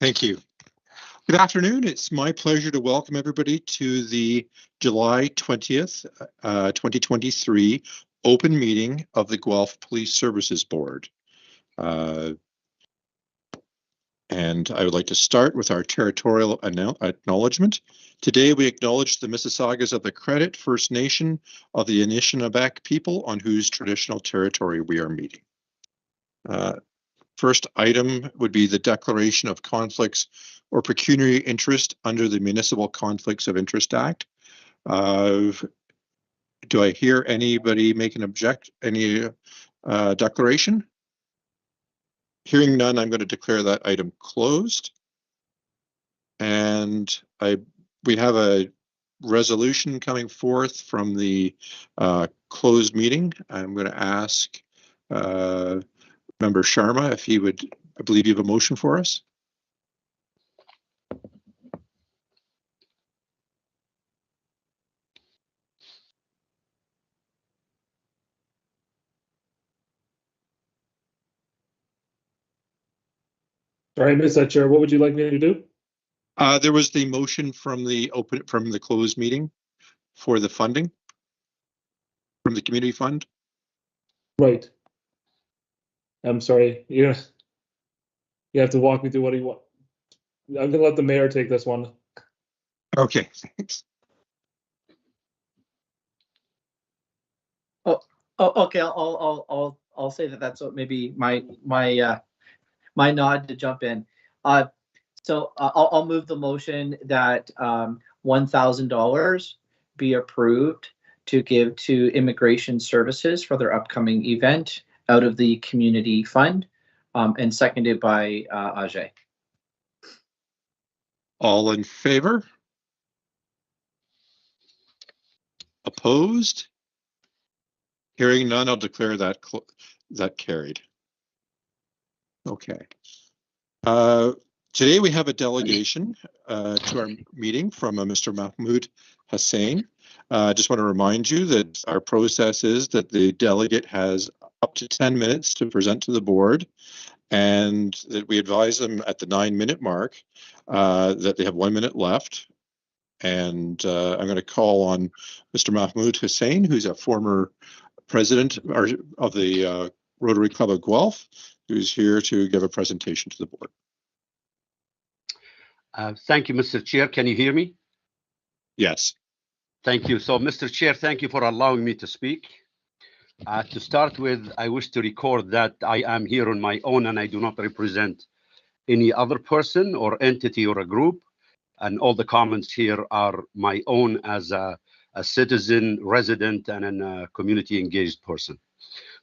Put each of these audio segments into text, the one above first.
Thank you. Good afternoon. It's my pleasure to welcome everybody to the July 20th, 2023 open meeting of the Guelph Police Services Board. And I would like to start with our territorial acknowledgement. Today, we acknowledge the Mississaugas of the Credit First Nation of the Anishinaabe people on whose traditional territory we are meeting. First item would be the declaration of conflicts or pecuniary interest under the Municipal Conflicts of Interest Act. Do I hear anybody make an any declaration? Hearing none, I'm going to declare that item closed. And we have a resolution coming forth from the closed meeting. I'm going to ask Member Sharma if he would, I believe you have a motion for us. Sorry, I missed that, Chair. What would you like me to do? There was the motion from the closed meeting for the funding from the community fund. Right. I'm sorry. You have to walk me through what you want. I'm gonna let the mayor take this one. Okay, thanks. Oh, okay. I'll say that that's what maybe my nod to jump in. So I'll move the motion that $1,000 be approved to give to Immigration Services for their upcoming event out of the community fund, and seconded by Ajay. All in favor? Opposed? Hearing none, I'll declare that carried. Okay. Today we have a delegation to our meeting from Mr. Mahmoud Hussain. I just want to remind you that our process is that the delegate has up to 10 minutes to present to the board, and that we advise them at the 9-minute mark that they have 1 minute left. And I'm going to call on Mr. Mahmoud Hussain, who's a former president of the Rotary Club of Guelph, who's here to give a presentation to the board. Thank you, Mr. Chair. Can you hear me? Yes. Thank you. So, Mr. Chair, thank you for allowing me to speak. To start with, I wish to record that I am here on my own and I do not represent any other person or entity or a group. And all the comments here are my own as a citizen, resident, and a community engaged person.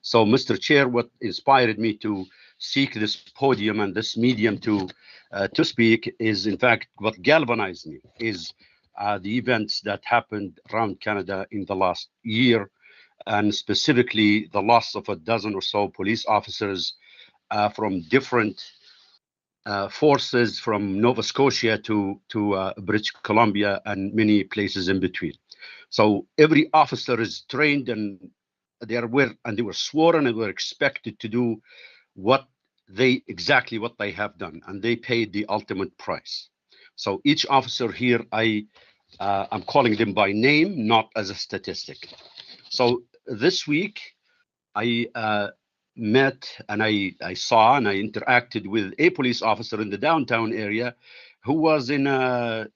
So, Mr. Chair, what inspired me to seek this podium and this medium to speak is, in fact, what galvanized me is the events that happened around Canada in the last year, and specifically the loss of a dozen or so police officers from different forces from Nova Scotia to British Columbia and many places in between. So every officer is trained, and they were sworn and were expected to do exactly what they have done, and they paid the ultimate price. So each officer here, I'm calling them by name, not as a statistic. So this week, I met and I saw and I interacted with a police officer in the downtown area who was in a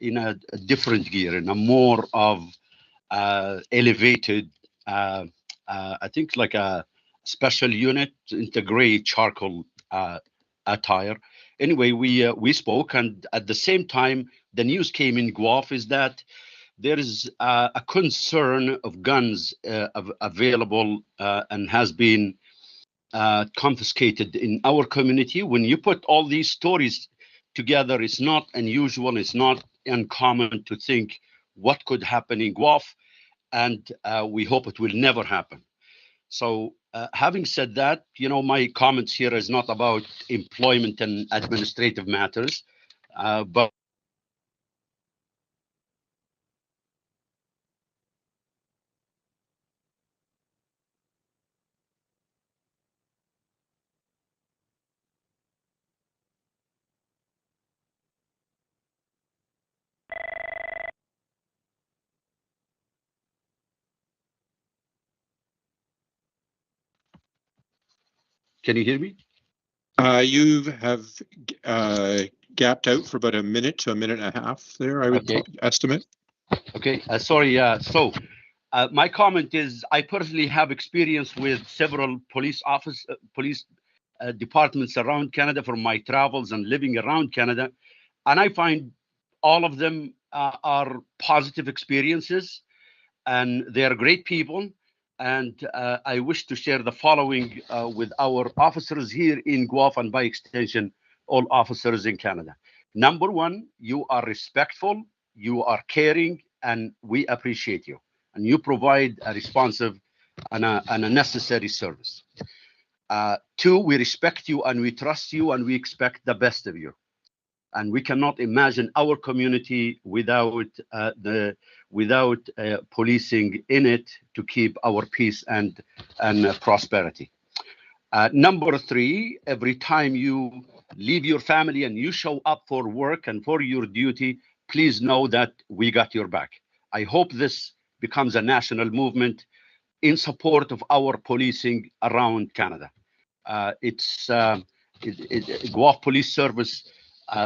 different gear, in a more of elevated, I think like a special unit into gray charcoal attire. Anyway, we spoke, and at the same time, the news came in Guelph is that there is a concern of guns available and has been confiscated in our community. When you put all these stories together, it's not unusual, it's not uncommon to think what could happen in Guelph, and we hope it will never happen. So having said that, my comments here is not about employment and administrative matters, but Can you hear me? You have gapped out for about a minute to a minute and a half there, I would estimate. Okay, sorry. My comment is I personally have experience with several police departments around Canada from my travels and living around Canada, and I find all of them are positive experiences, and they are great people. And I wish to share the following with our officers here in Guelph and by extension, all officers in Canada. Number one, you are respectful, you are caring, and we appreciate you. And you provide a responsive and a necessary service. Two, we respect you and we trust you and we expect the best of you. And we cannot imagine our community without policing in it to keep our peace and prosperity. Number three, every time you leave your family and you show up for work and for your duty, please know that we got your back. I hope this becomes a national movement in support of our policing around Canada. Guelph Police Service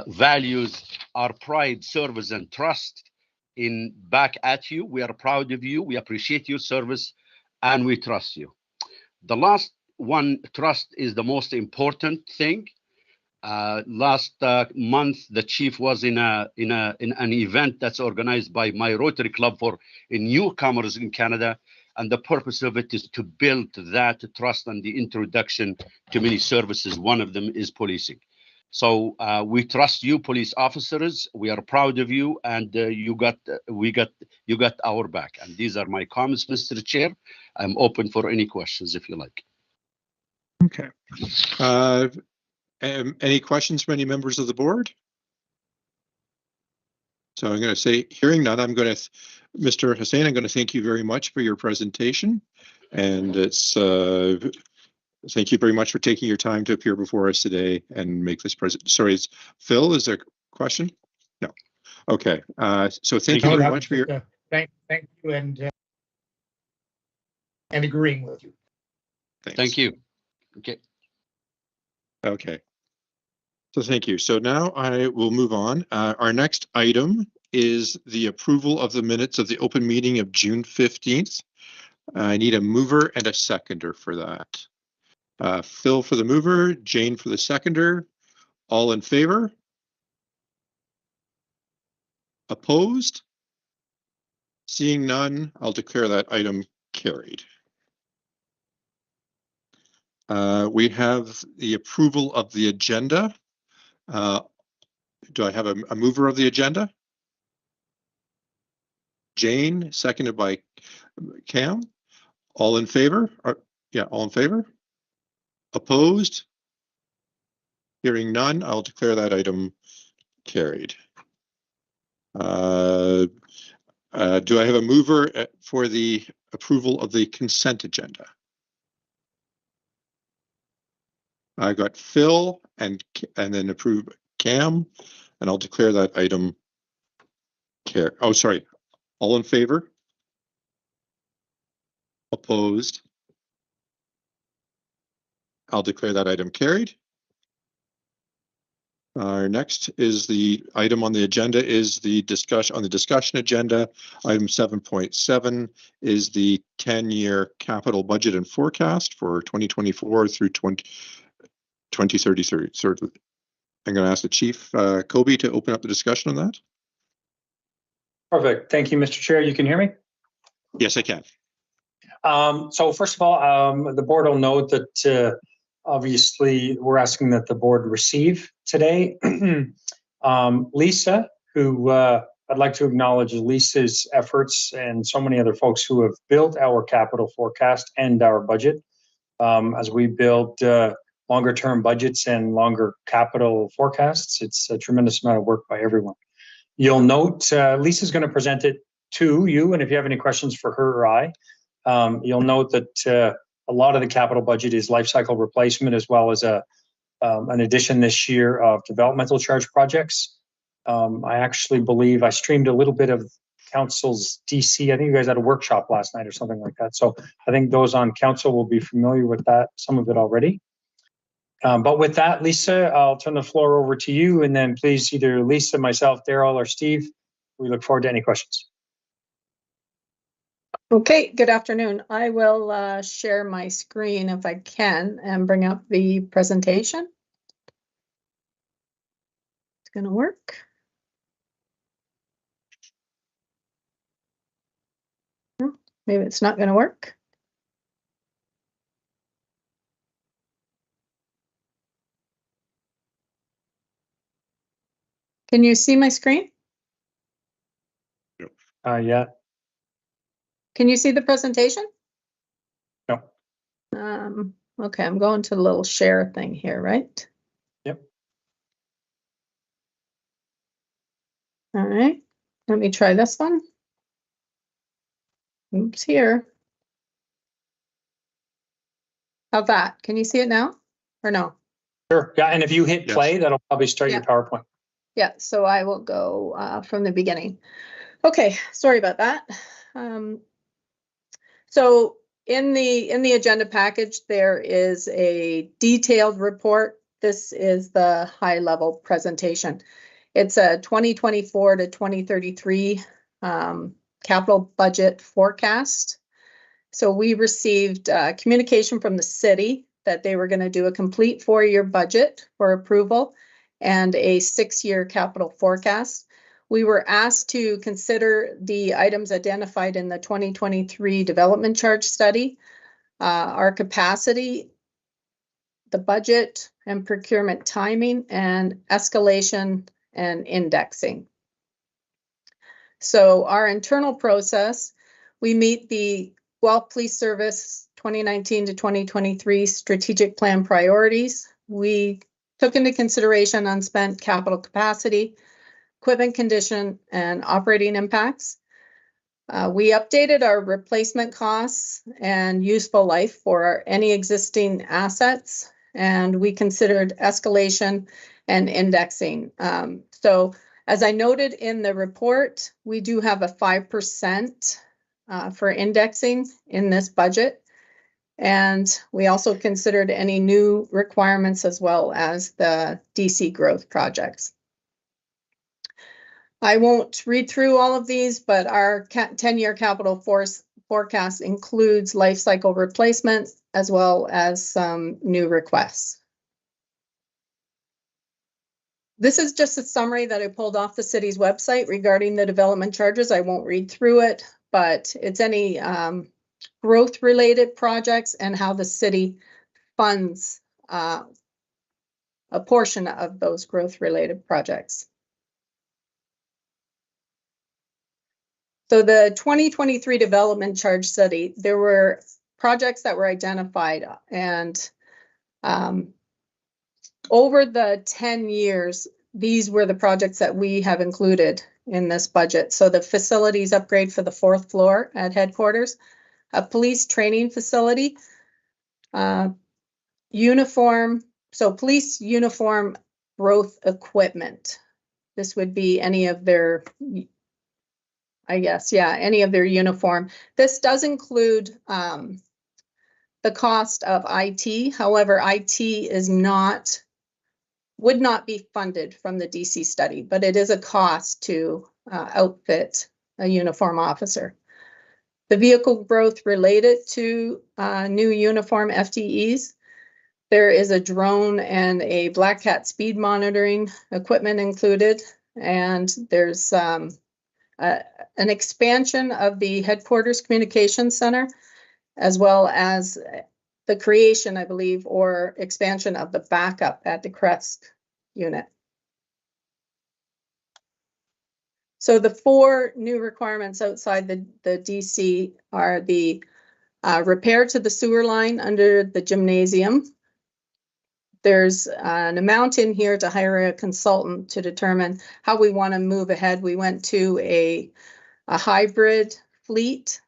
values our pride, service, and trust in back at you. We are proud of you. We appreciate your service, and we trust you. The last one, trust, is the most important thing. Last month, the chief was in an event that's organized by my Rotary Club for newcomers in Canada, and the purpose of it is to build that trust and the introduction to many services. One of them is policing. So we trust you, police officers. We are proud of you, and you got our back. And these are my comments, Mr. Chair. I'm open for any questions if you like. Okay. Any questions from any members of the board? So I'm going to say, hearing none, Mr. Hussain, I'm going to thank you very much for your presentation. And it's thank you very much for taking your time to appear before us today and make this present. Sorry, it's Phil. Is there a question? No. Okay. So thank you very much for your. Thank you, and agreeing with you. Thanks. Thank you. Okay. Okay. So thank you. So now I will move on. Our next item is the approval of the minutes of the open meeting of June 15th. I need a mover and a seconder for that. Phil for the mover, Jane for the seconder. All in favor? Opposed? Seeing none, I'll declare that item carried. We have the approval of the agenda. Do I have a mover of the agenda? Jane, seconded by Cam. All in favor? All in favor? Opposed? Hearing none, I'll declare that item carried. Do I have a mover for the approval of the consent agenda? I got Phil and then approve Cam, and I'll declare that item carried. Oh, sorry. All in favor? Opposed? I'll declare that item carried. Our next is the item on the agenda is the discussion on the discussion agenda. Item 7.7 is the 10-year capital budget and forecast for 2024 through 2033. So I'm going to ask the Chief Kobe to open up the discussion on that. Perfect. Thank you, Mr. Chair. You can hear me? Yes, I can. So first of all, the board will note that obviously we're asking that the board receive today. Lisa, who I'd like to acknowledge Lisa's efforts and so many other folks who have built our capital forecast and our budget as we build longer term budgets and longer capital forecasts. It's a tremendous amount of work by everyone. You'll note Lisa's going to present it to you, and if you have any questions for her or I, you'll note that a lot of the capital budget is life cycle replacement, as well as an addition this year of developmental charge projects. I actually believe I streamed a little bit of Council's DC. I think you guys had a workshop last night or something like that. So I think those on Council will be familiar with that, some of it already. But with that, Lisa, I'll turn the floor over to you, and then please either Lisa, myself, Daryl, or Steve. We look forward to any questions. Okay, good afternoon. I will share my screen if I can and bring up the presentation. It's going to work. Maybe it's not going to work. Can you see my screen? Yeah. Can you see the presentation? No. Okay, I'm going to the little share thing here, right? Yep. All right, let me try this one. Oops, here. How's that? Can you see it now or no? Sure. Yeah, and if you hit Yes. play, that'll probably start Yeah. your PowerPoint. Yeah, so I will go from the beginning. Okay, sorry about that. So in the agenda package, there is a detailed report. This is the high level presentation. It's a 2024 to 2033 capital budget forecast. So we received communication from the city that they were going to do a complete 4-year budget for approval and a 6-year capital forecast. We were asked to consider the items identified in the 2023 development charge study, our capacity, the budget and procurement timing, and escalation and indexing. So our internal process, we meet the Guelph Police Service 2019 to 2023 strategic plan priorities. We took into consideration unspent capital capacity, equipment condition, and operating impacts. We updated our replacement costs and useful life for any existing assets, and we considered escalation and indexing. So as I noted in the report, we do have a 5% for indexing in this budget. And we also considered any new requirements as well as the DC growth projects. I won't read through all of these, but our 10-year capital forecast includes life cycle replacement as well as some new requests. This is just a summary that I pulled off the city's website regarding the development charges. I won't read through it, but it's any growth-related projects and how the city funds a portion of those growth-related projects. So the 2023 development charge study, there were projects that were identified, and over the 10 years, these were the projects that we have included in this budget. So the facilities upgrade for the 4th floor at headquarters, a police training facility, uniform, so police uniform growth equipment. This would be any of their, I guess, yeah, any of their uniform. This does include the cost of IT. However, IT is would not be funded from the DC study, but it is a cost to outfit a uniform officer. The vehicle growth related to new uniform FTEs. There is a drone and a Black Cat speed monitoring equipment included, and there's an expansion of the headquarters communications center, as well as the creation, I believe, or expansion of the backup at the Crest unit. So the 4 new requirements outside the DC are the repair to the sewer line under the gymnasium. There's an amount in here to hire a consultant to determine how we want to move ahead. We went to a hybrid fleet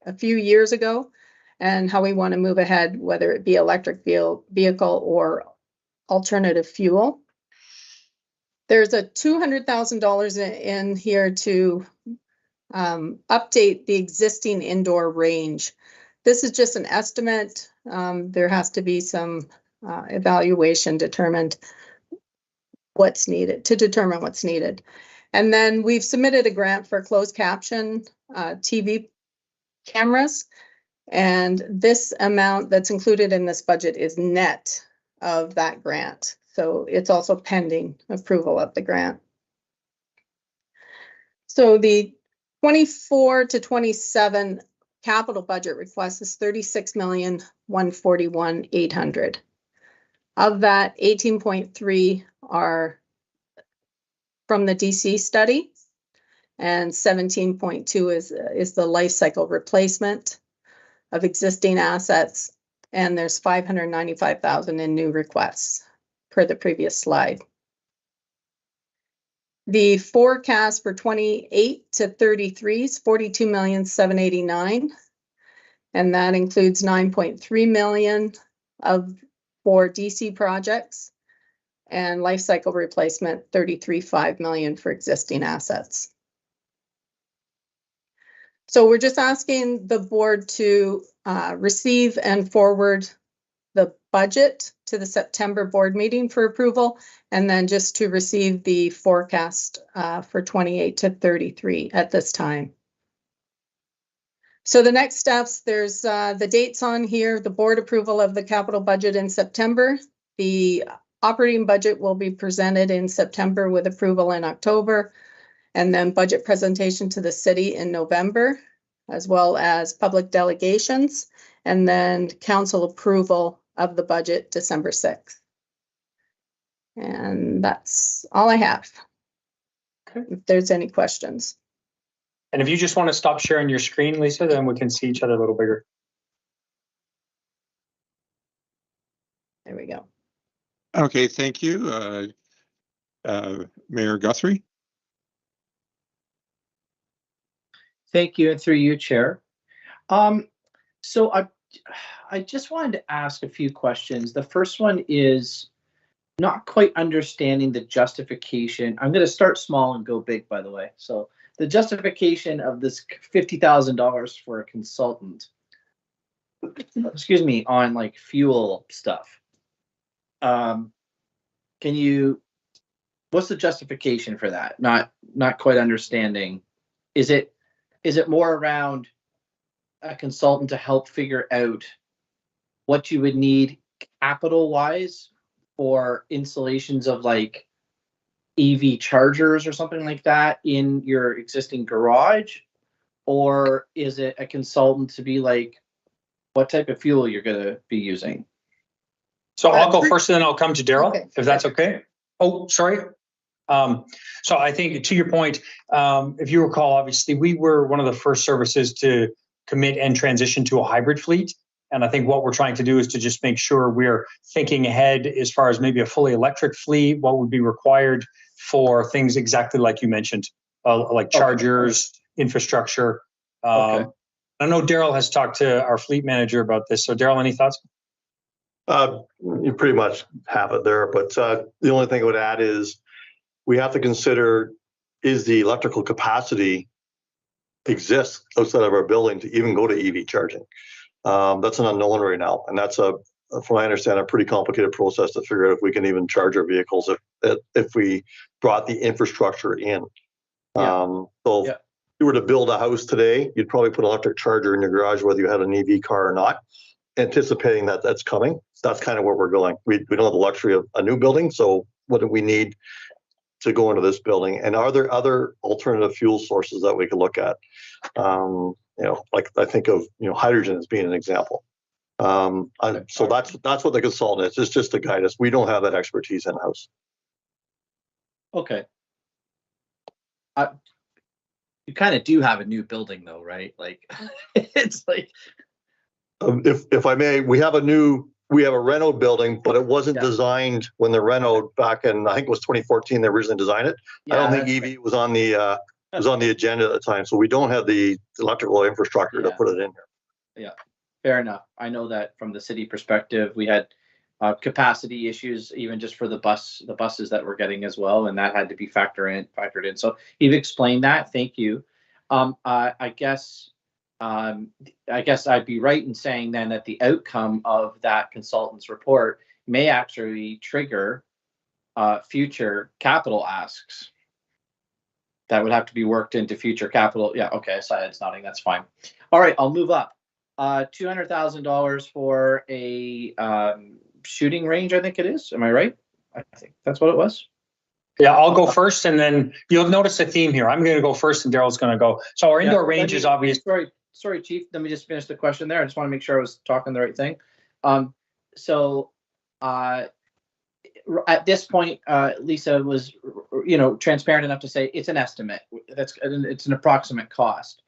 a few years ago, and how we want to move ahead, whether it be electric vehicle or alternative fuel. There's a $200,000 in here to update the existing indoor range. This is just an estimate. There has to be some evaluation determined what's needed, to determine what's needed. And then we've submitted a grant for closed caption TV cameras. And this amount that's included in this budget is net of that grant. So it's also pending approval of the grant. So the 24 to 27 capital budget request is 36,141,800. Of that, 18.3 are from the DC study, and 17.2 is the life cycle replacement of existing assets, and there's 595,000 in new requests per the previous slide. The forecast for 28 to 33 is 42,789,000, and that includes 9.3 million for DC projects and life cycle replacement 33.5 million for existing assets. So we're just asking the board to receive and forward the budget to the September board meeting for approval, and then just to receive the forecast for 28 to 33 at this time. So the next steps, there's the dates on here, the board approval of the capital budget in September. The operating budget will be presented in September with approval in October, and then budget presentation to the city in November, as well as public delegations, and then council approval of the budget December 6th. And that's all I have. Okay. If there's any questions. And if you just want to stop sharing your screen, Lisa, then we can see each other a little bigger. There we go. Okay, thank you. Mayor Guthrie. Thank you, and through you, Chair. So I just wanted to ask a few questions. The first one is not quite understanding the justification. I'm going to start small and go big, by the way. So the justification of this $50,000 for a consultant, excuse me, on like fuel stuff. What's the justification for that? Not quite understanding. Is it more around a consultant to help figure out what you would need capital wise for installations of like EV chargers or something like that in your existing garage? Or is it a consultant to be like, what type of fuel you're going to be using? So I'll go first and then I'll come to Daryl, Okay. if that's okay. Oh, sorry. So I think to your point, if you recall, obviously we were one of the first services to commit and transition to a hybrid fleet. And I think what we're trying to do is to just make sure we're thinking ahead as far as maybe a fully electric fleet, what would be required for things exactly like you mentioned, like chargers, infrastructure. Okay. I know Daryl has talked to our fleet manager about this. So Daryl, any thoughts? You pretty much have it there, but the only thing I would add is we have to consider, is the electrical capacity exists outside of our building to even go to EV charging? That's an unknown right now, and that's from what I understand, a pretty complicated process to figure out if we can even charge our vehicles if we brought the infrastructure in. If you were to build a house today, you'd probably put an electric charger in your garage, whether you had an EV car or not, anticipating that that's coming. That's kind of where we're going. We don't have the luxury of a new building, so what do we need to go into this building? And are there other alternative fuel sources that we could look at? Like I think of hydrogen as being an example. So that's what the consultant is. It's just to guide us. We don't have that expertise in house. Okay. You kind of do have a new building though, right? Like it's like. If I may, we have a Renault building, but it wasn't designed when the Renault back in, I think it was 2014, they originally designed it. I don't think EV was on the agenda at the time. So we don't have the electrical infrastructure to put it in here. Yeah, fair enough. I know that from the city perspective, we had capacity issues, even just for the buses that we're getting as well. And that had to be factored in. So you've explained that. Thank you. I guess I'd be right in saying then that the outcome of that consultant's report may actually trigger future capital asks that would have to be worked into future capital. Yeah, okay, Syed's nodding, that's fine. All right, I'll move up. $200,000 for a shooting range, I think it is. Am I right? I think that's what it was. Yeah, I'll go first, and then you'll notice a theme here. I'm going to go first, and Daryl's going to go. So our indoor range is obvious. Sorry, Chief. Let me just finish the question there. I just want to make sure I was talking the right thing. At this point, Lisa was, transparent enough to say it's an estimate. It's an approximate cost.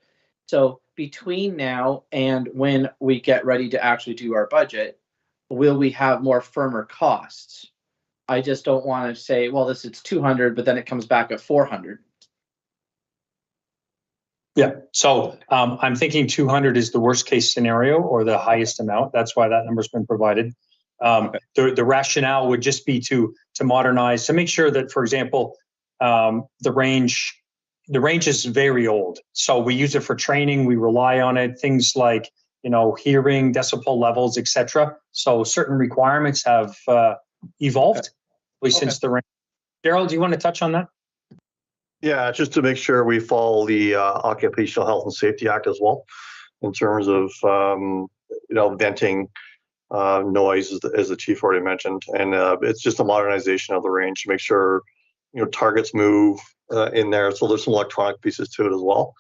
So between now and when we get ready to actually do our budget, will we have more firmer costs? I just don't want to say, well, it's 200, but then it comes back at 400. Yeah. So I'm thinking 200 is the worst case scenario or the highest amount. That's why that number's been provided. The rationale would just be to modernize, to make sure that, for example, the range is very old. So we use it for training. We rely on it. Things like, hearing, decibel levels, etc. So certain requirements have evolved, at least since the range. Daryl, do you want to touch on that? Yeah, just to make sure we follow the Occupational Health and Safety Act as well, in terms of venting, noise, as the chief already mentioned, and it's just a modernization of the range to make sure targets move in there. So there's some electronic pieces to it as well.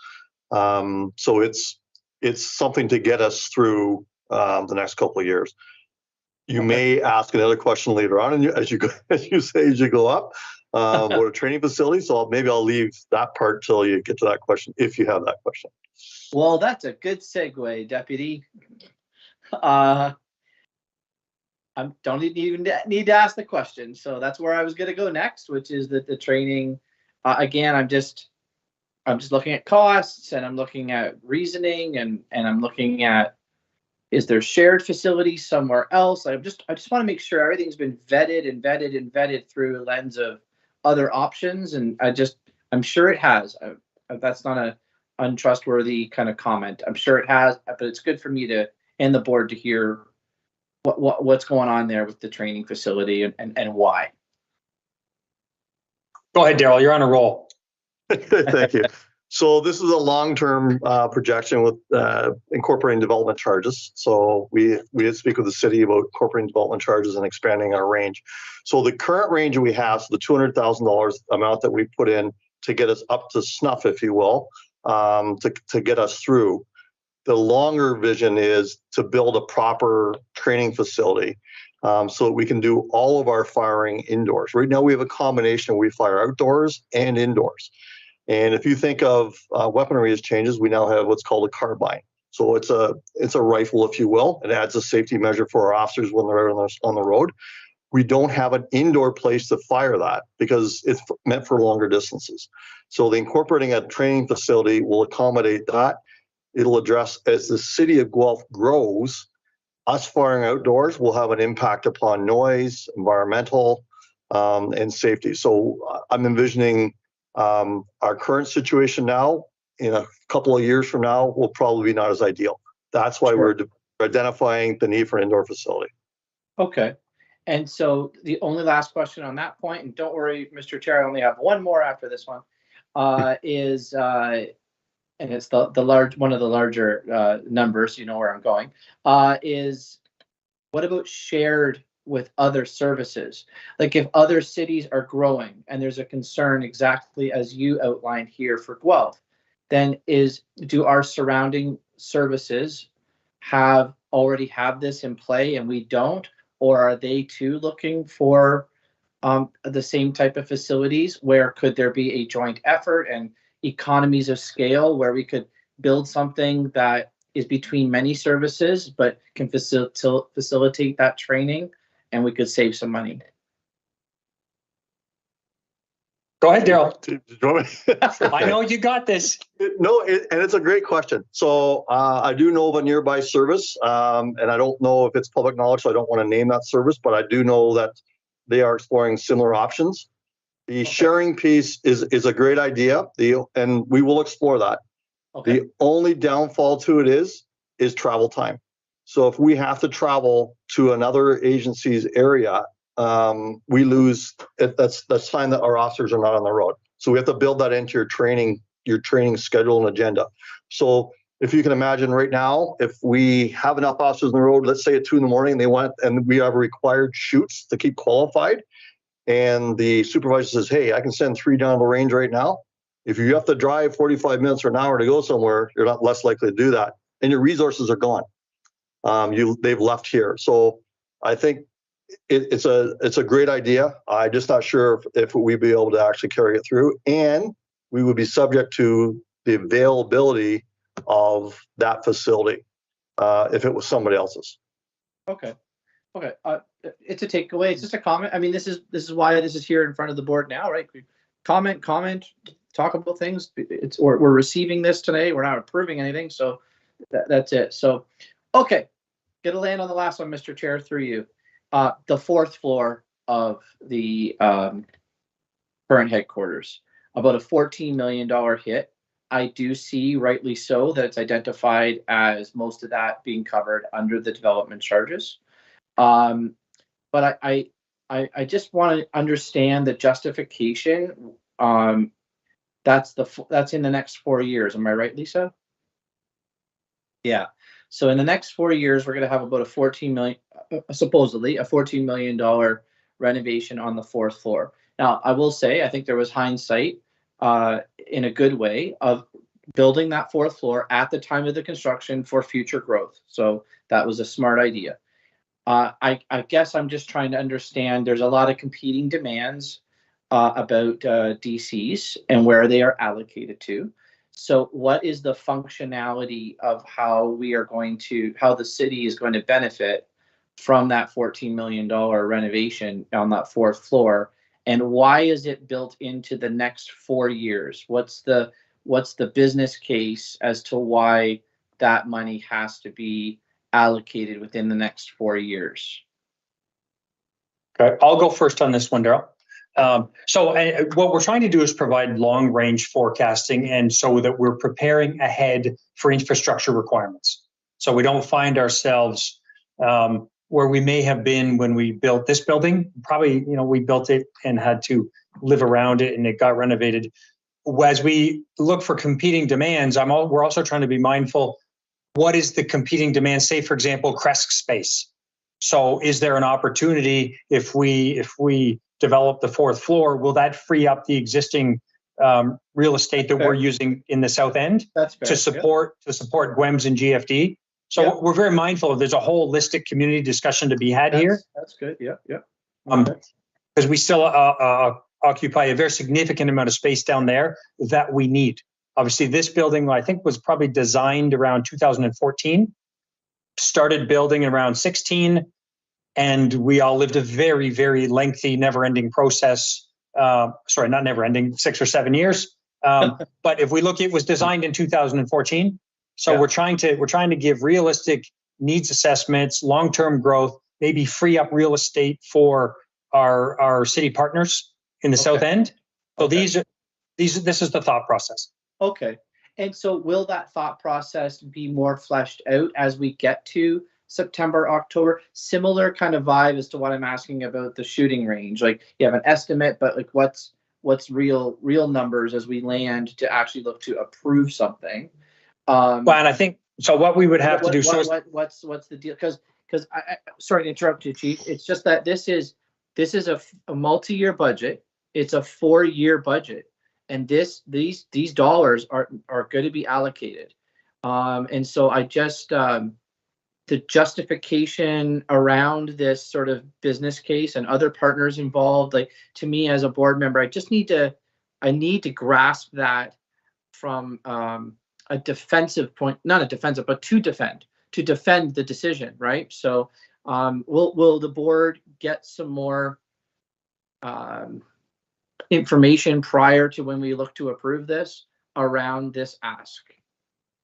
So it's something to get us through the next couple of years. You may ask another question later on, and as you go up, or a training facility. So maybe I'll leave that part till you get to that question, if you have that question. Well, that's a good segue, Deputy. I don't even need to ask the question. So that's where I was going to go next, which is that the training. Again, I'm just looking at costs, and I'm looking at reasoning, and I'm looking at, is there shared facilities somewhere else? I just want to make sure everything's been vetted through a lens of other options, and I'm sure it has. That's not an untrustworthy kind of comment. I'm sure it has, but it's good for me and the board to hear what's going on there with the training facility and why. Go ahead, Daryl. You're on a roll. Thank you. So this is a long-term projection with incorporating development charges. So we did speak with the city about incorporating development charges and expanding our range. So the current range we have, so the $200,000 amount that we put in to get us up to snuff, if you will, to get us through. The longer vision is to build a proper training facility so that we can do all of our firing indoors. Right now we have a combination. We fire outdoors and indoors. And if you think of weaponry as changes, we now have what's called a carbine. So it's a rifle, if you will. It adds a safety measure for our officers when they're out on the road. We don't have an indoor place to fire that because it's meant for longer distances. So the incorporating a training facility will accommodate that. It'll address, as the city of Guelph grows, us firing outdoors will have an impact upon noise, environmental, and safety. So I'm envisioning our current situation now, in a couple of years from now, will probably be not as ideal. That's why we're identifying the need for an indoor facility. Okay. And so the only last question on that point, and don't worry, Mr. Chair, I only have one more after this one, is, and it's one of the larger numbers, you know where I'm going, is what about shared with other services? Like if other cities are growing and there's a concern exactly as you outlined here for Guelph, then do our surrounding services already have this in play and we don't? Or are they too looking for the same type of facilities? Where could there be a joint effort and economies of scale where we could build something that is between many services but can facilitate that training, and we could save some money? Go ahead, Daryl. I know you got this. No, and it's a great question. So I do know of a nearby service, and I don't know if it's public knowledge, so I don't want to name that service, but I do know that they are exploring similar options. The sharing piece is a great idea, and we will explore that. Okay. The only downfall to it is travel time. So if we have to travel to another agency's area, we lose. That's time that our officers are not on the road. So we have to build that into your training schedule and agenda. So if you can imagine right now, if we have enough officers on the road, let's say at 2 a.m, and we have required shoots to keep qualified, and the supervisor says, hey, I can send 3 down the range right now. If you have to drive 45 minutes or an hour to go somewhere, you're not less likely to do that. And your resources are gone. They've left here. So I think it's a great idea. I'm just not sure if we'd be able to actually carry it through. And we would be subject to the availability of that facility if it was somebody else's. Okay. It's a takeaway. It's just a comment. I mean, this is why this is here in front of the board now, right? Comment, talk about things. We're receiving this today. We're not approving anything, so that's it. So, okay, get a land on the last one, Mr. Chair, through you. The 4th floor of the current headquarters, about a $14 million hit. I do see, rightly so, that it's identified as most of that being covered under the development charges. But I just want to understand the justification. That's in the next 4 years. Am I right, Lisa? Yeah. So in the next 4 years, we're going to have about supposedly a $14 million renovation on the 4th floor. Now, I will say, I think there was hindsight in a good way of building that 4th floor at the time of the construction for future growth. So that was a smart idea. I guess I'm just trying to understand, there's a lot of competing demands about DCs and where they are allocated to. So what is the functionality of how the city is going to benefit from that $14 million renovation on that 4th floor? And why is it built into the next 4 years? What's the business case as to why that money has to be allocated within the next 4 years? Okay, I'll go first on this one, Daryl. So what we're trying to do is provide long range forecasting, and so that we're preparing ahead for infrastructure requirements. So we don't find ourselves where we may have been when we built this building. Probably, we built it and had to live around it and it got renovated. As we look for competing demands, we're also trying to be mindful. What is the competing demand? Say, for example, Kresk space. So is there an opportunity if we develop the 4th floor, will that free up the existing real estate that we're using in the south end to support GWEMS and GFD? So we're very mindful of, there's a holistic community discussion to be had here. That's good. Yeah. Because we still occupy a very significant amount of space down there that we need. Obviously, this building, I think, was probably designed around 2014, started building around 16, and we all lived a very, very lengthy, never-ending process. Sorry, not never-ending, 6 or 7 years. But if we look, it was designed in 2014. So we're trying to give realistic needs assessments, long-term growth, maybe free up real estate for our city partners in the south end. So this is the thought process. Okay. And so will that thought process be more fleshed out as we get to September, October? Similar kind of vibe as to what I'm asking about the shooting range. Like, you have an estimate, but like what's real numbers as we land to actually look to approve something? Well, and I think so. What we would have to do. What's the deal? Because I sorry to interrupt you, Chief. It's just that this is a multi-year budget. It's a 4-year budget, and these dollars are going to be allocated. And so I just the justification around this sort of business case and other partners involved, like, to me as a board member, I need to grasp that from a defensive point, not a defensive, but to defend the decision, right? So will the board get some more information prior to when we look to approve this around this ask?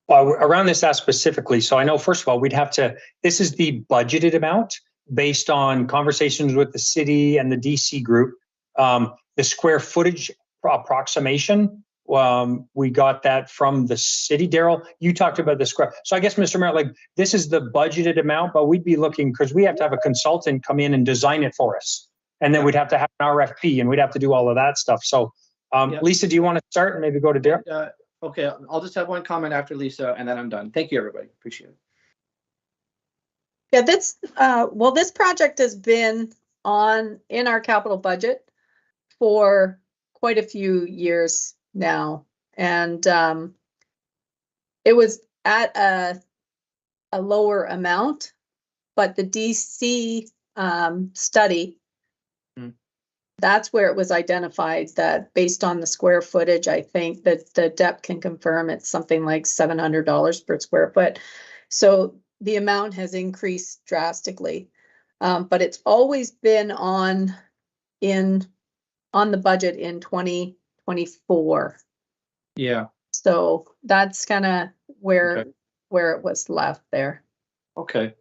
Well, around this ask specifically, so I know, first of all, this is the budgeted amount based on conversations with the city and the DC group. The square footage approximation We got that from the city. Daryl, you talked about the square. So I guess, Mr. Mayor, like this is the budgeted amount, but we'd be looking, because we have to have a consultant come in and design it for us. And then we'd have to have an RFP and we'd have to do all of that stuff. So Lisa, do you want to start and maybe go to Daryl? Okay, I'll just have one comment after Lisa and then I'm done. Thank you, everybody. Appreciate it. Yeah, this project has been in our capital budget for quite a few years now. And it was at a lower amount, but the DC study, that's where it was identified that based on the square footage, I think that the DEP can confirm it's something like $700 per square foot. So the amount has increased drastically, but it's always been on the budget in 2024. Yeah. So that's kind of where it was left there. Okay.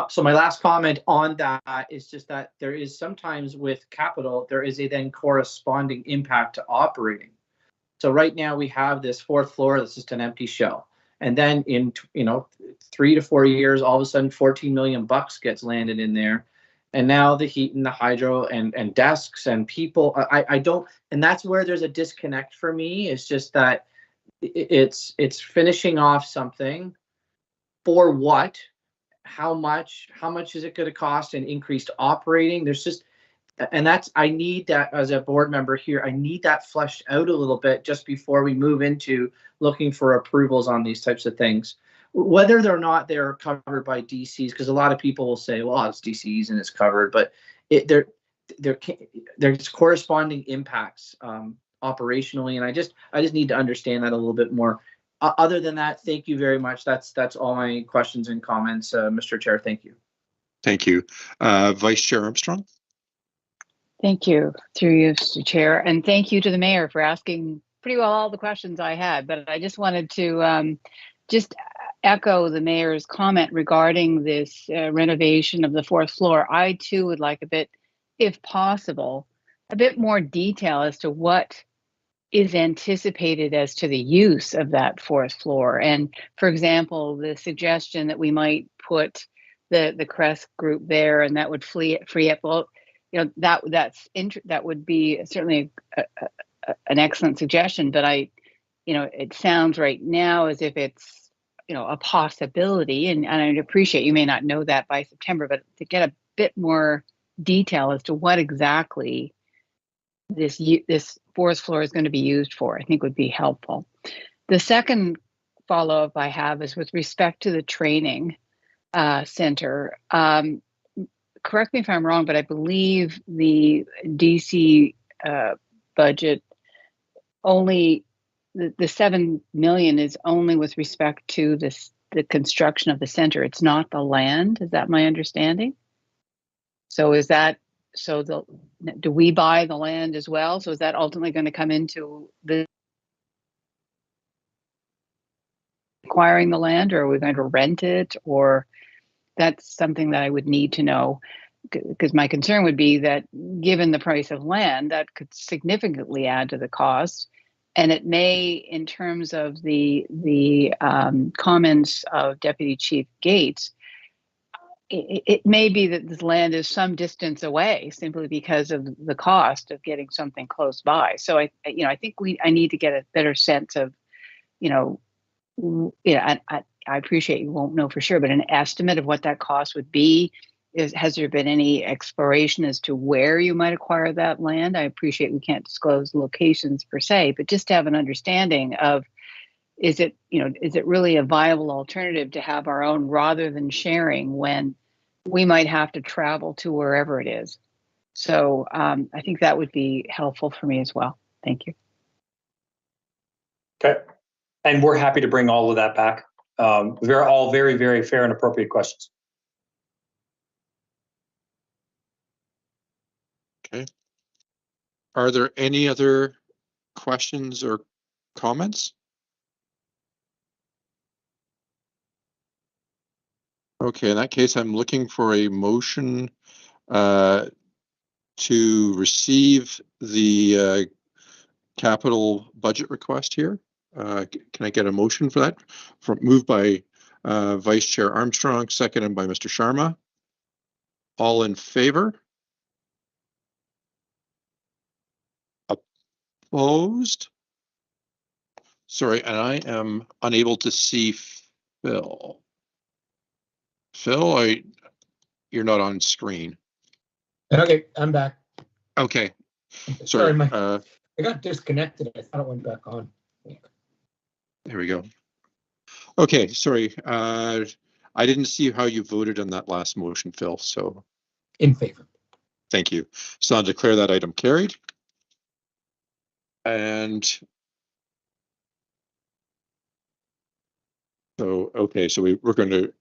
So my last comment on that is just that there is sometimes with capital, there is a then corresponding impact to operating. So right now we have this fourth floor that's just an empty shell. And then in 3 to 4 years, all of a sudden 14 million bucks gets landed in there. And now the heat and the hydro and desks and people, I don't, and that's where there's a disconnect for me. It's just that it's finishing off something for what, how much is it going to cost and increased operating? There's just, and that's, I need that as a board member here, I need that fleshed out a little bit just before we move into looking for approvals on these types of things. Whether or not they're covered by DCs, because a lot of people will say, well, it's DCs and it's covered, but there's corresponding impacts operationally, and I just need to understand that a little bit more. Other than that, thank you very much. That's all my questions and comments, Mr. Chair. Thank you. Thank you. Vice Chair Armstrong. Thank you, through you, Mr. Chair, and thank you to the mayor for asking pretty well all the questions I had. But I just wanted to just echo the mayor's comment regarding this renovation of the fourth floor. I too would like a bit, if possible, a bit more detail as to what is anticipated as to the use of that fourth floor. And for example, the suggestion that we might put the CREST group there and that would free up, well, that would be certainly an excellent suggestion, but it sounds right now as if it's a possibility, and I appreciate you may not know that by September, but to get a bit more detail as to what exactly this fourth floor is going to be used for, I think would be helpful. The second follow-up I have is with respect to the training center. Correct me if I'm wrong, but I believe the DC budget only, the 7 million is only with respect to the construction of the center. It's not the land. Is that my understanding? So do we buy the land as well? So is that ultimately going to come into the acquiring the land, or are we going to rent it? Or that's something that I would need to know, because my concern would be that given the price of land, that could significantly add to the cost. And it may, in terms of the comments of Deputy Chief Gates, it may be that this land is some distance away simply because of the cost of getting something close by. So I think I need to get a better sense of, I appreciate you won't know for sure, but an estimate of what that cost would be. Has there been any exploration as to where you might acquire that land? I appreciate we can't disclose locations per se, but just to have an understanding of, is it really a viable alternative to have our own rather than sharing when we might have to travel to wherever it is? So I think that would be helpful for me as well. Thank you. Okay. And we're happy to bring all of that back. They're all very, very fair and appropriate questions. Okay. Are there any other questions or comments? Okay, in that case, I'm looking for a motion to receive the capital budget request here. Can I get a motion for that? Moved by Vice Chair Armstrong, seconded by Mr. Sharma. All in favor? Opposed? Sorry, and I am unable to see Phil. Phil, you're not on screen. Okay, I'm back. Okay. Sorry, Sorry. I got disconnected. I thought it went back on. There we go. Okay, sorry. I didn't see how you voted on that last motion, Phil, so. In favor. Thank you. So I'll declare that item carried. And so, okay, so we're going to,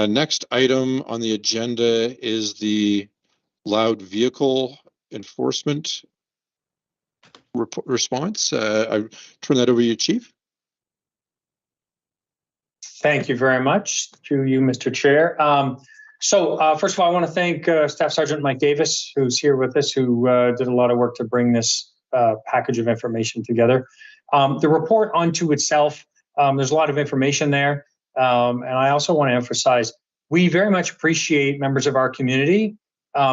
next item on the agenda is the loud vehicle enforcement response. I turn that over to you, Chief. Thank you very much to you, Mr. Chair. First of all, I want to thank Staff Sergeant Mike Davis, who's here with us, who did a lot of work to bring this package of information together. The report unto itself, there's a lot of information there. And I also want to emphasize, we very much appreciate members of our community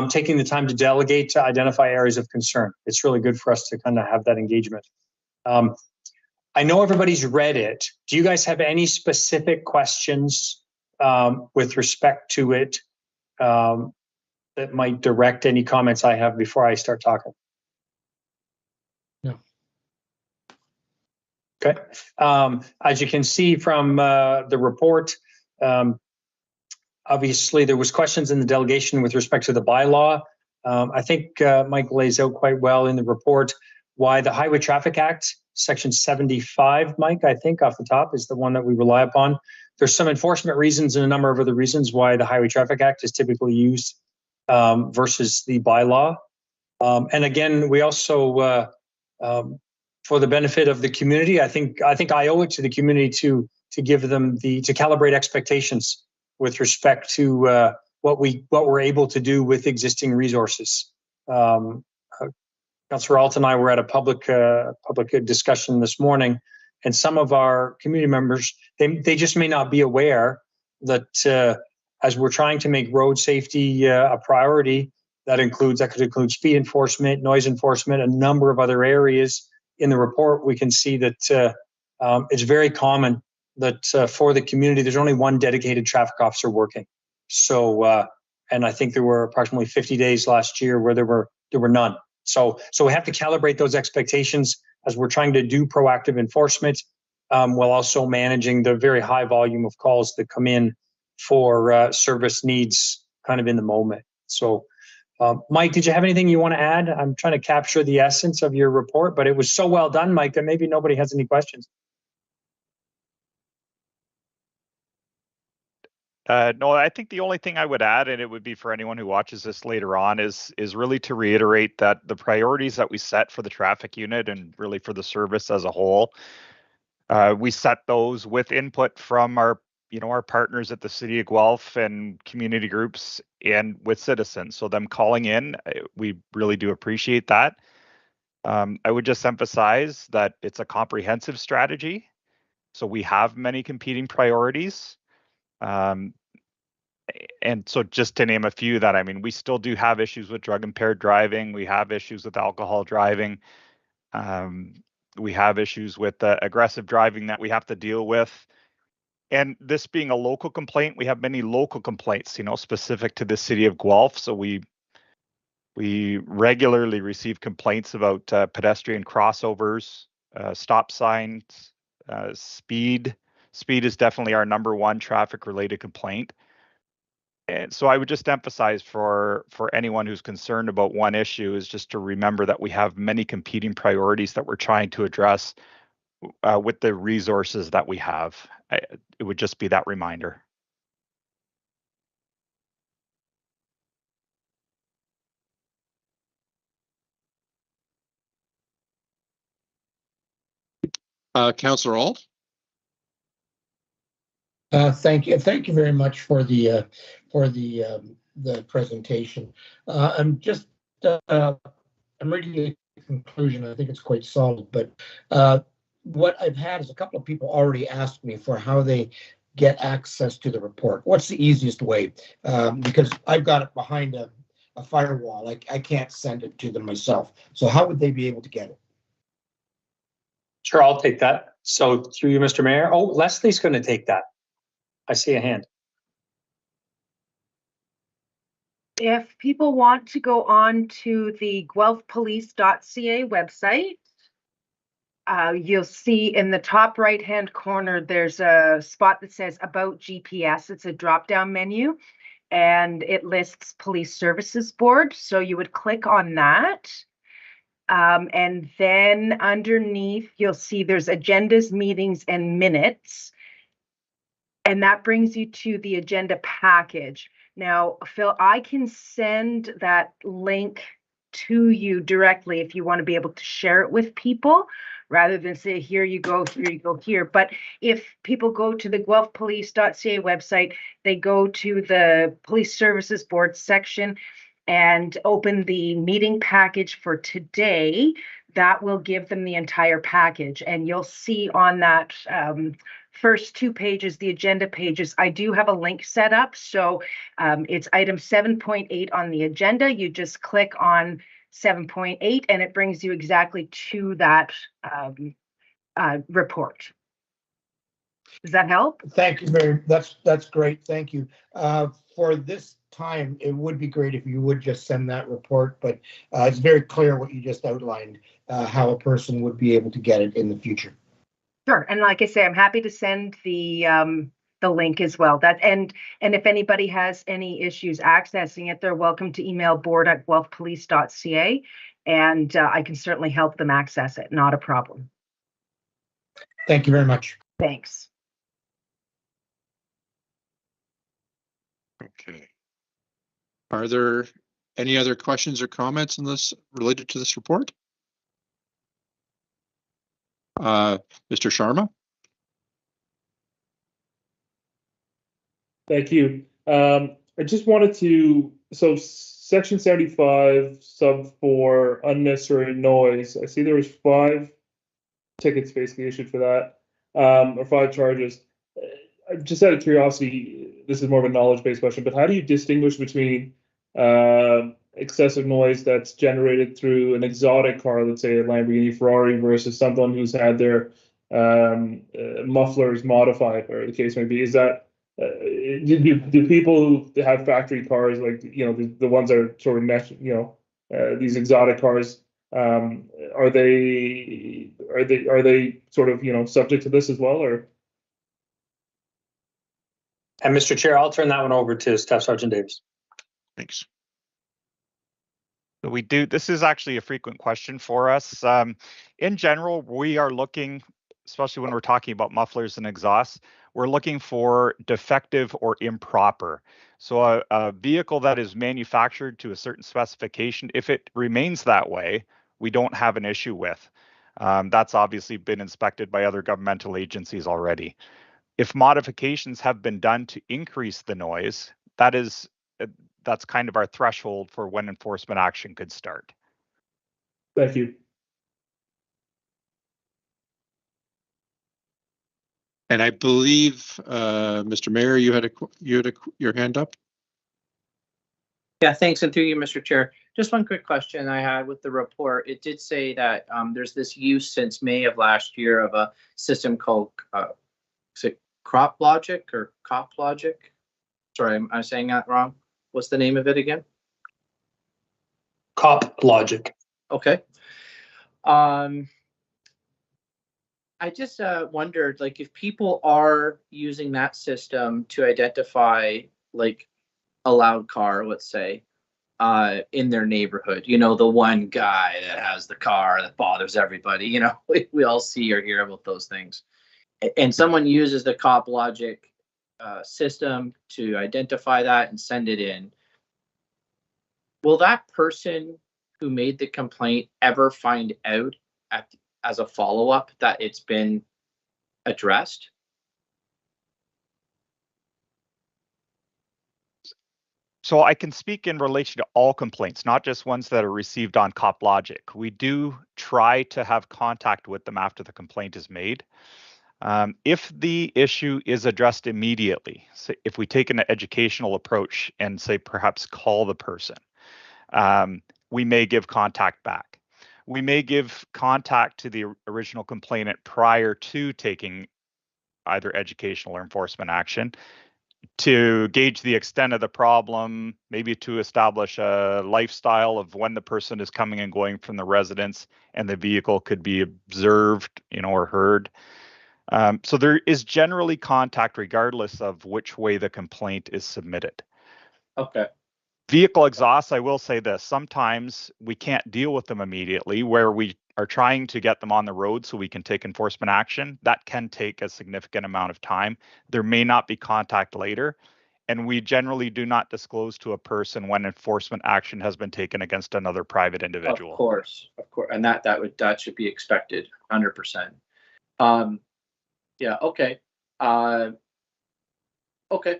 taking the time to delegate to identify areas of concern. It's really good for us to kind of have that engagement. I know everybody's read it. Do you guys have any specific questions with respect to it that might direct any comments I have before I start talking? No. Okay. As you can see from the report, obviously there was questions in the delegation with respect to the bylaw. I think Mike lays out quite well in the report why the Highway Traffic Act, Section 75, Mike, I think off the top is the one that we rely upon. There's some enforcement reasons and a number of other reasons why the Highway Traffic Act is typically used versus the bylaw. And again, we also, for the benefit of the community, I think I owe it to the community to give them to calibrate expectations with respect to what we're able to do with existing resources. Councillor Alt and I were at a public discussion this morning, and some of our community members, they just may not be aware that as we're trying to make road safety a priority, that could include speed enforcement, noise enforcement, a number of other areas. In the report, we can see that it's very common that for the community, there's only one dedicated traffic officer working. So, and I think there were approximately 50 days last year where there were none. So we have to calibrate those expectations as we're trying to do proactive enforcement, while also managing the very high volume of calls that come in for service needs kind of in the moment. So, Mike, did you have anything you want to add? I'm trying to capture the essence of your report, but it was so well done, Mike, that maybe nobody has any questions. No, I think the only thing I would add, and it would be for anyone who watches this later on, is really to reiterate that the priorities that we set for the traffic unit and really for the service as a whole, we set those with input from our partners at the City of Guelph and community groups and with citizens. So them calling in, we really do appreciate that. I would just emphasize that it's a comprehensive strategy. So we have many competing priorities. And so just to name a few that, I mean, we still do have issues with drug impaired driving. We have issues with alcohol driving. We have issues with aggressive driving that we have to deal with. And this being a local complaint, we have many local complaints, specific to the City of Guelph. So we regularly receive complaints about pedestrian crossovers, stop signs, speed. Speed is definitely our number one traffic related complaint. And so I would just emphasize for anyone who's concerned about one issue is just to remember that we have many competing priorities that we're trying to address with the resources that we have. It would just be that reminder. Councillor Alt. Thank you very much for the presentation. I'm reading conclusion. I think it's quite solid, but what I've had is a couple of people already asked me for how they get access to the report. What's the easiest way? Because I've got it behind a firewall. I can't send it to them myself. So how would they be able to get it? Sure, I'll take that. So through you, Mr. Mayor. Oh, Leslie's going to take that. I see a hand. If people want to go on to the guelphpolice.ca website, you'll see in the top right-hand corner, there's a spot that says About GPS. It's a drop-down menu, and it lists Police Services Board. So you would click on that. And then underneath, you'll see there's agendas, meetings, and minutes. And that brings you to the agenda package. Now, Phil, I can send that link to you directly if you want to be able to share it with people rather than say, here you go, here you go, here. But if people go to the guelphpolice.ca website, they go to the Police Services Board section and open the meeting package for today, that will give them the entire package. And you'll see on that first 2 pages, the agenda pages, I do have a link set up. So it's item 7.8 on the agenda. You just click on 7.8 and it brings you exactly to that report. Does that help? Thank you, Mary. That's great. Thank you. For this time, it would be great if you would just send that report, but it's very clear what you just outlined, how a person would be able to get it in the future. Sure, and like I say, I'm happy to send the link as well. And if anybody has any issues accessing it, they're welcome to email board@guelphpolice.ca, and I can certainly help them access it. Not a problem. Thank you very much. Thanks. Okay. Are there any other questions or comments on this related to this report? Mr. Sharma? Thank you. I just wanted to, so section 75, sub 4, unnecessary noise. I see there was 5 tickets basically issued for that, or 5 charges. Just out of curiosity, this is more of a knowledge-based question, but how do you distinguish between excessive noise that's generated through an exotic car, let's say a Lamborghini Ferrari, versus someone who's had their mufflers modified, or the case may be? Is that do people who have factory cars, like the ones that are sort of these exotic cars, are they sort of subject to this as well, or? And Mr. Chair, I'll turn that one over to Staff Sergeant Davis. Thanks. So we do, this is actually a frequent question for us. In general, we are looking, especially when we're talking about mufflers and exhausts, we're looking for defective or improper. So a vehicle that is manufactured to a certain specification, if it remains that way, we don't have an issue with. That's obviously been inspected by other governmental agencies already. If modifications have been done to increase the noise, that's kind of our threshold for when enforcement action could start. Thank you. And I believe, Mr. Mayor, you had your hand up. Yeah, thanks. And through you, Mr. Chair, just one quick question I had with the report. It did say that there's this use since May of last year of a system called, is it Crop Logic or Cop Logic? Sorry, am I saying that wrong? What's the name of it again? Cop Logic. Okay. I just wondered, like, if people are using that system to identify, like, a loud car, let's say, in their neighborhood, the one guy that has the car that bothers everybody, we all see or hear about those things. And someone uses the Cop Logic system to identify that and send it in. Will that person who made the complaint ever find out as a follow-up that it's been addressed? So I can speak in relation to all complaints, not just ones that are received on CopLogic. We do try to have contact with them after the complaint is made. If the issue is addressed immediately, so if we take an educational approach and say perhaps call the person, we may give contact back. We may give contact to the original complainant prior to taking either educational or enforcement action to gauge the extent of the problem, maybe to establish a lifestyle of when the person is coming and going from the residence and the vehicle could be observed, or heard. So there is generally contact regardless of which way the complaint is submitted. Okay. Vehicle exhausts, I will say this, sometimes we can't deal with them immediately where we are trying to get them on the road so we can take enforcement action. That can take a significant amount of time. There may not be contact later, and we generally do not disclose to a person when enforcement action has been taken against another private individual. Of course, and that should be expected, 100%. Yeah. Okay. Okay.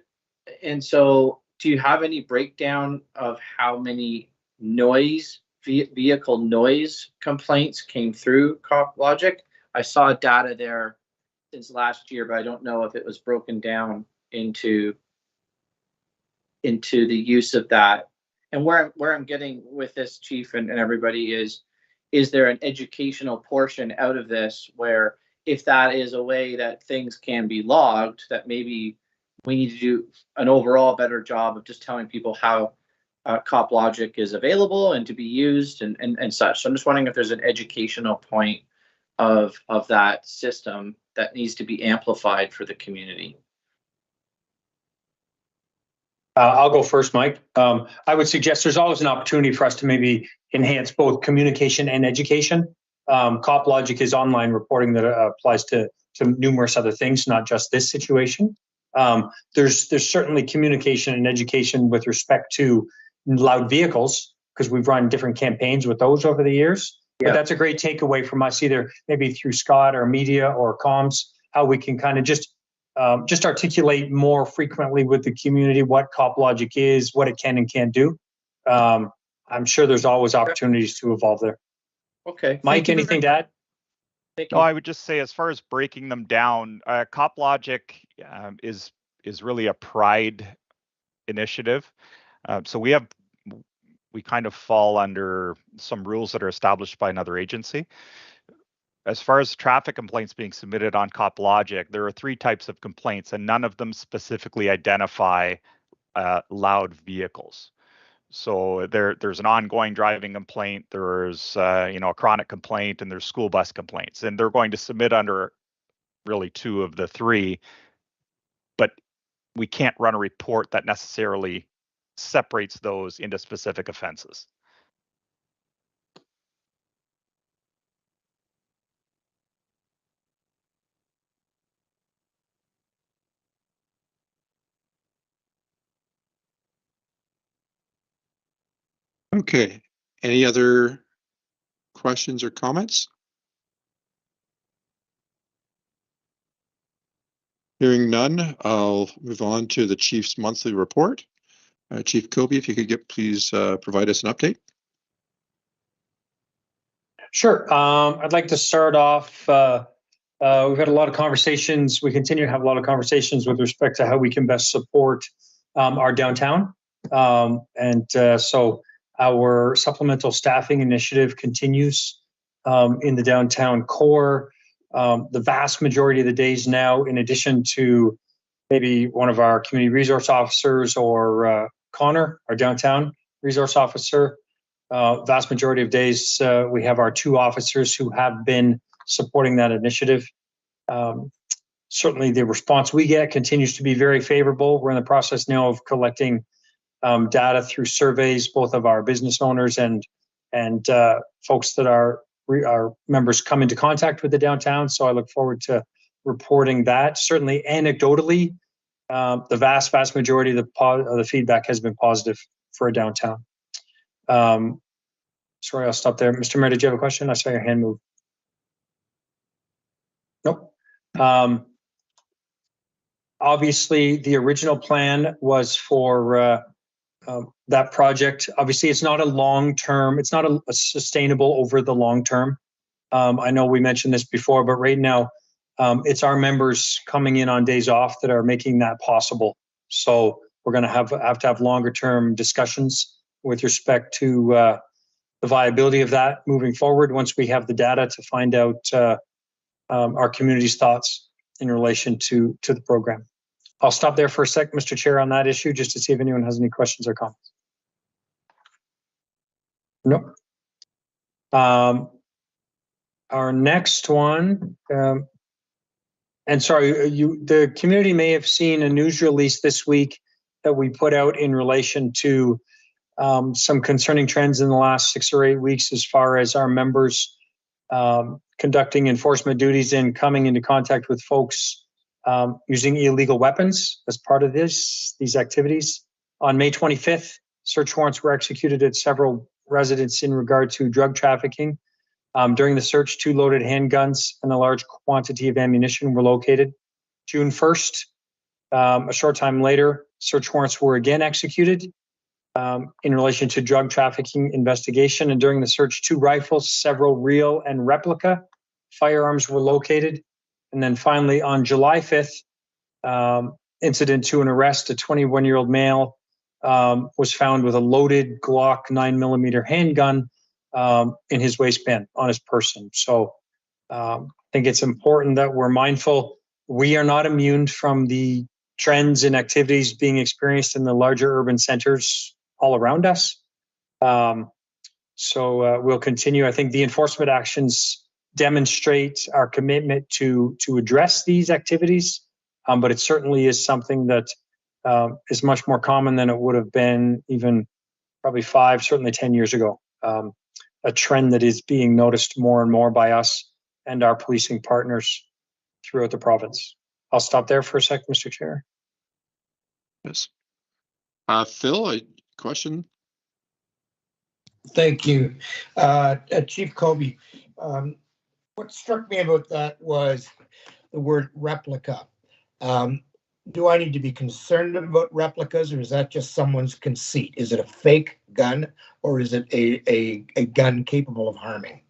And so, do you have any breakdown of how many vehicle noise complaints came through CopLogic? I saw data there since last year, but I don't know if it was broken down into the use of that. And where I'm getting with this, Chief, and everybody is there an educational portion out of this where if that is a way that things can be logged, that maybe we need to do an overall better job of just telling people how CopLogic is available and to be used and such. So I'm just wondering if there's an educational point of that system that needs to be amplified for the community. I'll go first, Mike. I would suggest there's always an opportunity for us to maybe enhance both communication and education. CopLogic is online reporting that applies to numerous other things, not just this situation. There's certainly communication and education with respect to loud vehicles, because we've run different campaigns with those over the years. Yeah. But that's a great takeaway from us, either maybe through Scott or media or comms, how we can kind of just articulate more frequently with the community what CopLogic is, what it can and can't do. I'm sure there's always opportunities to evolve there. Okay. Mike, anything to add? No, I would just say, as far as breaking them down, CopLogic is really a pride initiative. So we kind of fall under some rules that are established by another agency. As far as traffic complaints being submitted on CopLogic, there are 3 types of complaints, and none of them specifically identify loud vehicles. So there's an ongoing driving complaint, there's a chronic complaint, and there's school bus complaints, and they're going to submit under really 2 of the 3, but we can't run a report that necessarily separates those into specific offenses. Okay. Any other questions or comments? Hearing none, I'll move on to the Chief's monthly report. Chief Kobe, if you could please provide us an update. Sure. I'd like to start off. We've had a lot of conversations. We continue to have a lot of conversations with respect to how we can best support our downtown. So our supplemental staffing initiative continues in the downtown core. The vast majority of the days now, in addition to maybe one of our community resource officers or Connor, our downtown resource officer, vast majority of days we have our 2 officers who have been supporting that initiative. Certainly the response we get continues to be very favorable. We're in the process now of collecting data through surveys, both of our business owners and folks that our members come into contact with the downtown. So I look forward to reporting that. Certainly anecdotally, the vast majority of the feedback has been positive for a downtown. Sorry, I'll stop there. Mr. Mayor, did you have a question? I saw your hand move. Nope. Obviously, the original plan was for that project. Obviously, it's not a long-term, it's not a sustainable over the long term. I know we mentioned this before, but right now, it's our members coming in on days off that are making that possible. So we're going to have to have longer-term discussions with respect to the viability of that moving forward once we have the data to find out our community's thoughts in relation to the program. I'll stop there for a sec, Mr. Chair, on that issue, just to see if anyone has any questions or comments. No. Our next one, and sorry, the community may have seen a news release this week that we put out in relation to some concerning trends in the last 6 or 8 weeks as far as our members conducting enforcement duties and coming into contact with folks using illegal weapons as part of these activities. On May 25th, search warrants were executed at several residents in regard to drug trafficking. During the search, 2 loaded handguns and a large quantity of ammunition were located. June 1st, a short time later, search warrants were again executed in relation to drug trafficking investigation. And during the search, 2 rifles, several real and replica firearms were located. And then finally, on July 5th, incident to an arrest, a 21-year-old male was found with a loaded Glock 9mm handgun in his waistband on his person. So I think it's important that we're mindful. We are not immune from the trends and activities being experienced in the larger urban centers all around us. So we'll continue. I think the enforcement actions demonstrate our commitment to address these activities, but it certainly is something that is much more common than it would have been even probably 5, certainly 10 years ago. A trend that is being noticed more and more by us and our policing partners throughout the province. I'll stop there for a sec, Mr. Chair. Yes. Phil, a question? Thank you. Chief Kobe, what struck me about that was the word replica. Do I need to be concerned about replicas, or is that just someone's conceit? Is it a fake gun, or is it a gun capable of harming?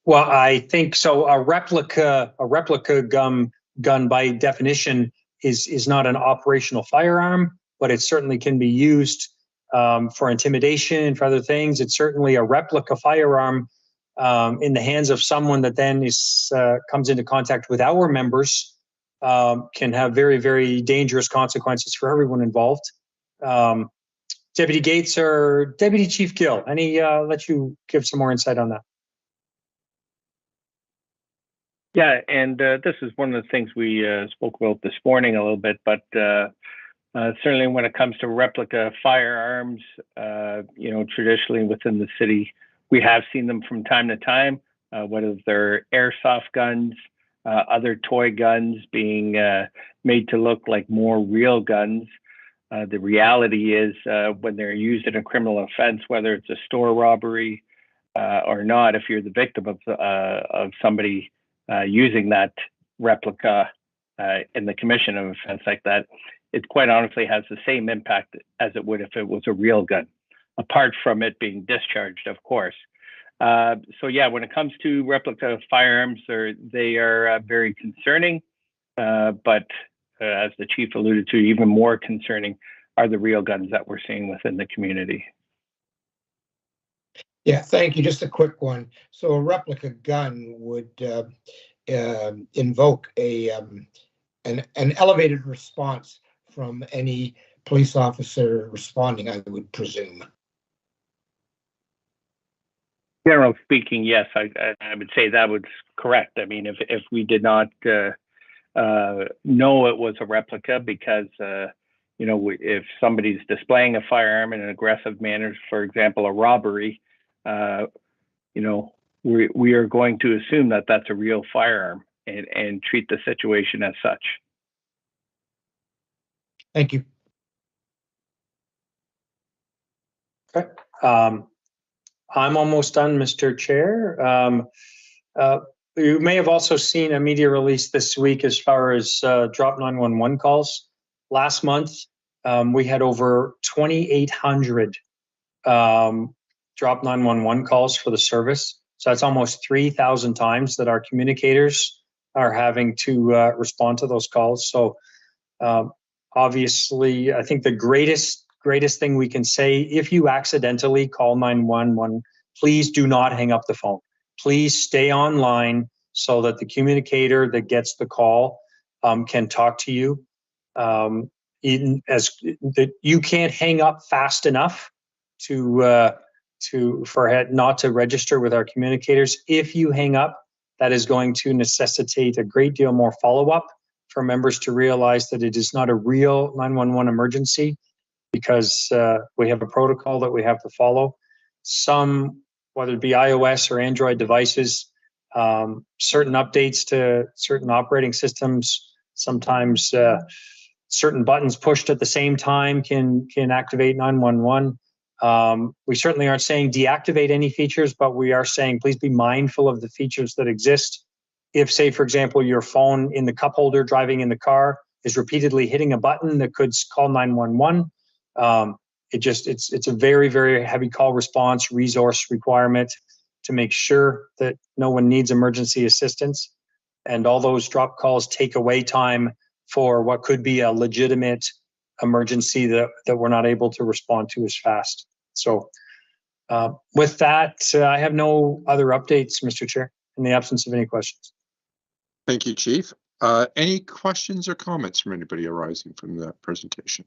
Well, I think so. A replica gun by definition is not an operational firearm, but it certainly can be used for intimidation, for other things. It's certainly a replica firearm in the hands of someone that then comes into contact with our members, can have very, very dangerous consequences for everyone involved. Deputy Gates or Deputy Chief Gill, let you give some more insight on that. Yeah, and this is one of the things we spoke about this morning a little bit, but certainly when it comes to replica firearms, traditionally within the city, we have seen them from time to time, whether they're airsoft guns, other toy guns being made to look like more real guns. The reality is when they're used in a criminal offense, whether it's a store robbery or not, if you're the victim of somebody using that replica in the commission of an offense like that, it quite honestly has the same impact as it would if it was a real gun, apart from it being discharged, of course. So yeah, when it comes to replica firearms, they are very concerning, but as the chief alluded to, even more concerning are the real guns that we're seeing within the community. Yeah, thank you. Just a quick one. So a replica gun would invoke an elevated response from any police officer responding, I would presume. Generally speaking, yes, I would say that was correct. I mean, if we did not know it was a replica, because if somebody's displaying a firearm in an aggressive manner, for example, a robbery, we are going to assume that that's a real firearm and treat the situation as such. Thank you. Okay. I'm almost done, Mr. Chair. You may have also seen a media release this week as far as drop 911 calls. Last month, we had over 2,800 drop 911 calls for the service. So that's almost 3,000 times that our communicators are having to respond to those calls. So obviously, I think the greatest thing we can say, if you accidentally call 911, please do not hang up the phone. Please stay online so that the communicator that gets the call can talk to you. You can't hang up fast enough for it not to register with our communicators. If you hang up, that is going to necessitate a great deal more follow-up for members to realize that it is not a real 911 emergency, because we have a protocol that we have to follow. Some, whether it be iOS or Android devices, certain updates to certain operating systems, sometimes certain buttons pushed at the same time can activate 911. We certainly aren't saying deactivate any features, but we are saying please be mindful of the features that exist. If, say, for example, your phone in the cup holder driving in the car is repeatedly hitting a button that could call 911, it's a very, very heavy call response resource requirement to make sure that no one needs emergency assistance. And all those drop calls take away time for what could be a legitimate emergency that we're not able to respond to as fast. So with that, I have no other updates, Mr. Chair, in the absence of any questions. Thank you, Chief. Any questions or comments from anybody arising from that presentation?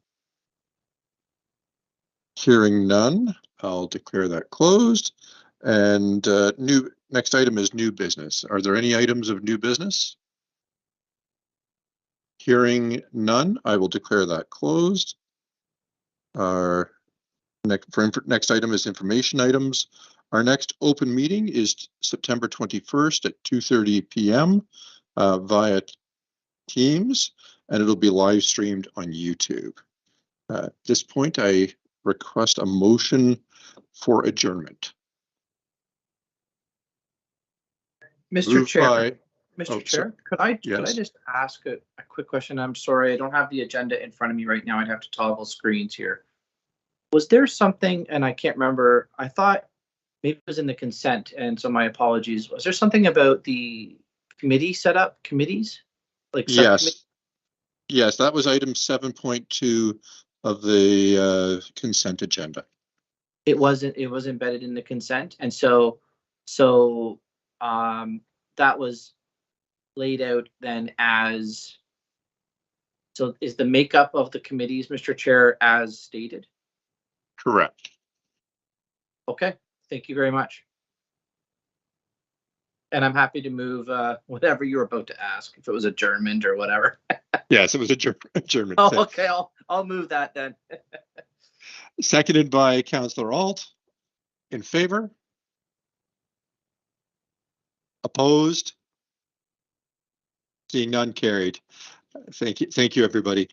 Hearing none, I'll declare that closed. And next item is new business. Are there any items of new business? Hearing none, I will declare that closed. Our next item is information items. Our next open meeting is September 21st at 2:30 p.m. Via Teams, and it'll be live streamed on YouTube. At this point, I request a motion for adjournment. Mr. Chair, Mr. Chair, could I Yes. just ask a quick question? I'm sorry, I don't have the agenda in front of me right now. I'd have to toggle screens here. Was there something, and I can't remember, I thought maybe it was in the consent, and so my apologies. Was there something about the committee setup, committees? Like Yes, that was item 7.2 of the consent agenda. It was embedded in the consent, and so that was laid out then as, so is the makeup of the committees, Mr. Chair, as stated? Correct. Okay, thank you very much. And I'm happy to move whatever you were about to ask, if it was adjournment or whatever. Yes, it was adjournment. Oh, okay, I'll move that then. Seconded by Councillor Alt. In favor? Opposed? Seeing none, carried. Thank you, everybody.